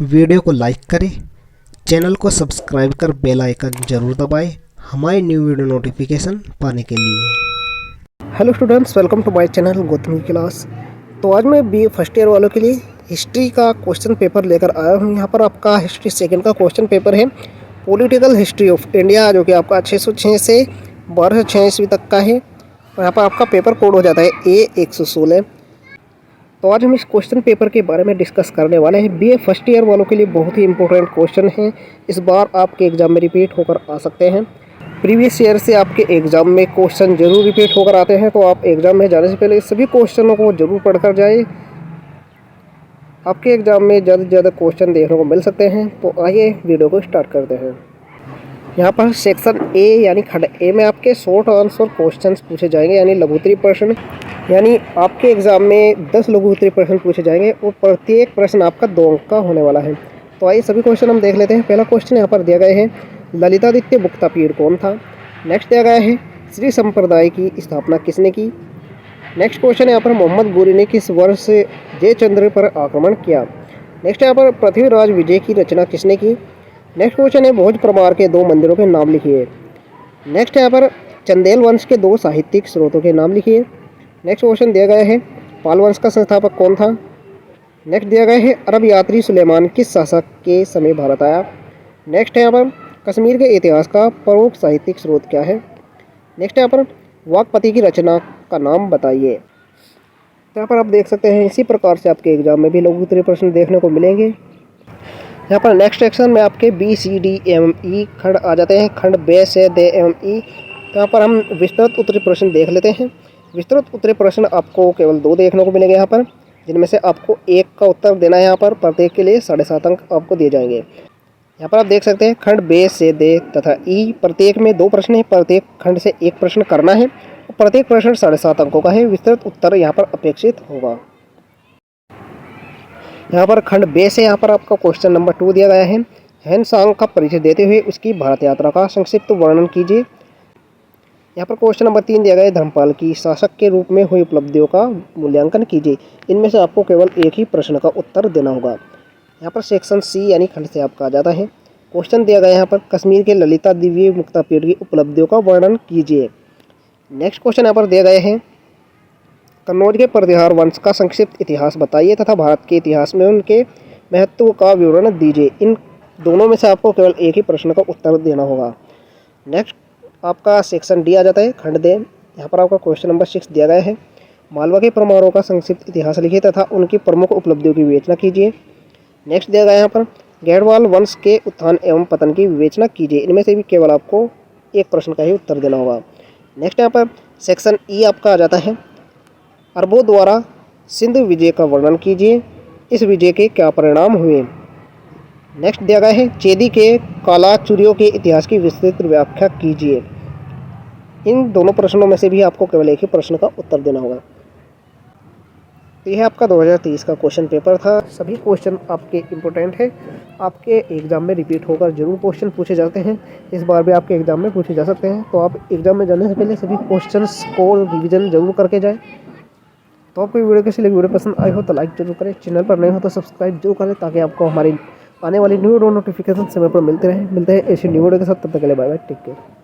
Video को like करें, channel को सब्सक्राइब कर बेल आइकन जरूर दबाएं हमारी न्यू वीडियो नोटिफिकेशन पाने के लिए। Hello students, welcome to my channel Gautami class. तो आज मैं बीए फर्स्ट ईयर वालों के लिए हिस्ट्री का क्वेश्चन पेपर लेकर आया हूँ। यहाँ पर आपका हिस्ट्री सेकंड का क्वेश्चन पेपर है पॉलिटिकल हिस्ट्री ऑफ इंडिया, जो कि आपका 606 से 1206 ईस्वी तक का है। और यहाँ पर आपका पेपर कोड हो जाता है A116। तो आज हम इस क्वेश्चन पेपर के बारे में डिस्कस करने वाले हैं। बीए फर्स्ट ईयर वालों के लिए बहुत ही इंपॉर्टेंट क्वेश्चन है, इस बार आपके एग्जाम में रिपीट होकर आ सकते हैं। प्रीवियस ईयर से आपके एग्जाम में क्वेश्चन जरूर रिपीट होकर आते हैं, तो आप एग्जाम में जाने से पहले सभी क्वेश्चनों को जरूर पढ़कर जाए। आपके एग्जाम में ज़्यादा से ज़्यादा क्वेश्चन देखने को मिल सकते हैं। तो आइए वीडियो को स्टार्ट करते हैं। यहाँ पर सेक्शन ए यानी खंड ए में आपके शॉर्ट आंसर क्वेश्चंस पूछे जाएंगे, यानी लघुत्तरीय प्रश्न। यानी आपके एग्ज़ाम में 10 लघुत्तरीय प्रश्न पूछे जाएंगे और प्रत्येक प्रश्न आपका 2 अंक का होने वाला है। तो आइए सभी क्वेश्चन हम देख लेते हैं। पहला क्वेश्चन यहाँ पर दिया गया है, ललितादित्य गुप्ता पीढ़ कौन था। नेक्स्ट दिया गया है, श्री संप्रदाय की स्थापना किसने की। नेक्स्ट क्वेश्चन यहाँ पर मोहम्मद गोरी ने किस वर्ष जयचंद्र पर आक्रमण किया। नेक्स्ट यहाँ पर पृथ्वीराज विजय की रचना किसने की। नेक्स्ट क्वेश्चन है, भोज परमार के 2 मंदिरों के नाम लिखिए। नेक्स्ट यहाँ पर चंदेल वंश के 2 साहित्यिक स्रोतों के नाम लिखिए। नेक्स्ट क्वेश्चन दिया गया है, पाल वंश का संस्थापक कौन था। नेक्स्ट दिया गया है, अरब यात्री सुलेमान किस शासक के समय भारत आया। नेक्स्ट है यहाँ पर कश्मीर के इतिहास का प्रमुख साहित्यिक स्रोत क्या है। नेक्स्ट यहाँ पर वाकपति की रचना का नाम बताइए। यहाँ पर आप देख सकते हैं, इसी प्रकार से आपके एग्जाम में भी लघुत्तरीय प्रश्न देखने को मिलेंगे। यहाँ पर नेक्स्ट सेक्शन में आपके BCD खंड आ जाते हैं, खंड बे से D एवं E। यहाँ पर हम विस्तृत उत्तरीय प्रश्न देख लेते हैं। विस्तृत उत्तरीय प्रश्न आपको केवल 2 देखने को मिलेंगे यहाँ पर, जिनमें से आपको 1 का उत्तर देना है। यहाँ पर प्रत्येक के लिए 7.5 अंक आपको दिए जाएंगे। यहाँ पर आप देख सकते हैं, खंड बे से D तथा E प्रत्येक में 2 प्रश्न है। प्रत्येक खंड से 1 प्रश्न करना है और प्रत्येक प्रश्न 7.5 अंकों का है। विस्तृत उत्तर यहाँ पर अपेक्षित होगा। यहाँ पर खंड बे से यहाँ पर आपका क्वेश्चन नंबर 2 दिया गया है, ह्वेनसांग का परिचय देते हुए उसकी भारत यात्रा का संक्षिप्त वर्णन कीजिए। यहाँ पर क्वेश्चन नंबर 3 दिया गया है, धर्मपाल की शासक के रूप में हुई उपलब्धियों का मूल्यांकन कीजिए। इनमें से आपको केवल एक ही प्रश्न का उत्तर देना होगा। यहाँ पर सेक्शन सी यानी खंड से आपका आ जाता है। क्वेश्चन दिया गया है यहाँ पर, कश्मीर के ललिता दिव्य मुक्ता पीढ़ की उपलब्धियों का वर्णन कीजिए। नेक्स्ट क्वेश्चन यहाँ पर दिया गया है, कन्नौज के प्रतिहार वंश का संक्षिप्त इतिहास बताइए तथा भारत के इतिहास में उनके महत्व का विवरण दीजिए। इन दोनों में से आपको केवल एक ही प्रश्न का उत्तर देना होगा। नेक्स्ट आपका सेक्शन डी आ जाता है, खंड दे। यहाँ पर आपका क्वेश्चन नंबर 6 दिया गया है, मालवा के परमारों का संक्षिप्त इतिहास लिखिए तथा उनकी प्रमुख उपलब्धियों की विवेचना कीजिए। नेक्स्ट दिया गया है यहाँ पर, गैरवाल वंश के उत्थान एवं पतन की विवेचना कीजिए। इनमें से भी केवल आपको एक प्रश्न का ही उत्तर देना होगा। नेक्स्ट यहाँ पर सेक्शन ई आपका आ जाता है, अरबों द्वारा सिंध विजय का वर्णन कीजिए। इस विजय के क्या परिणाम हुए। नेक्स्ट दिया गया है, चेदी के कालाचुरियों के इतिहास की विस्तृत व्याख्या कीजिए। इन दोनों प्रश्नों में से भी आपको केवल एक ही प्रश्न का उत्तर देना होगा। तो यह आपका 2023 का क्वेश्चन पेपर था। सभी क्वेश्चन आपके इम्पोर्टेंट है, आपके एग्जाम में रिपीट होकर जरूर क्वेश्चन पूछे जाते हैं। इस बार भी आपके एग्जाम में पूछे जा सकते हैं। तो आप एग्जाम में जाने से पहले सभी क्वेश्चंस को रिविजन जरूर करके जाएँ। तो आपको वीडियो कैसी लगी, वीडियो पसंद आई हो तो लाइक जरूर करें, चैनल पर नए हो तो सब्सक्राइब जरूर करें, ताकि आपको हमारी आने वाली न्यू वीडियो नोटिफिकेशन समय पर मिलते हैं ऐसी न्यू वीडियो के साथ। तब तक के लिए बाय बाय, टेक केयर।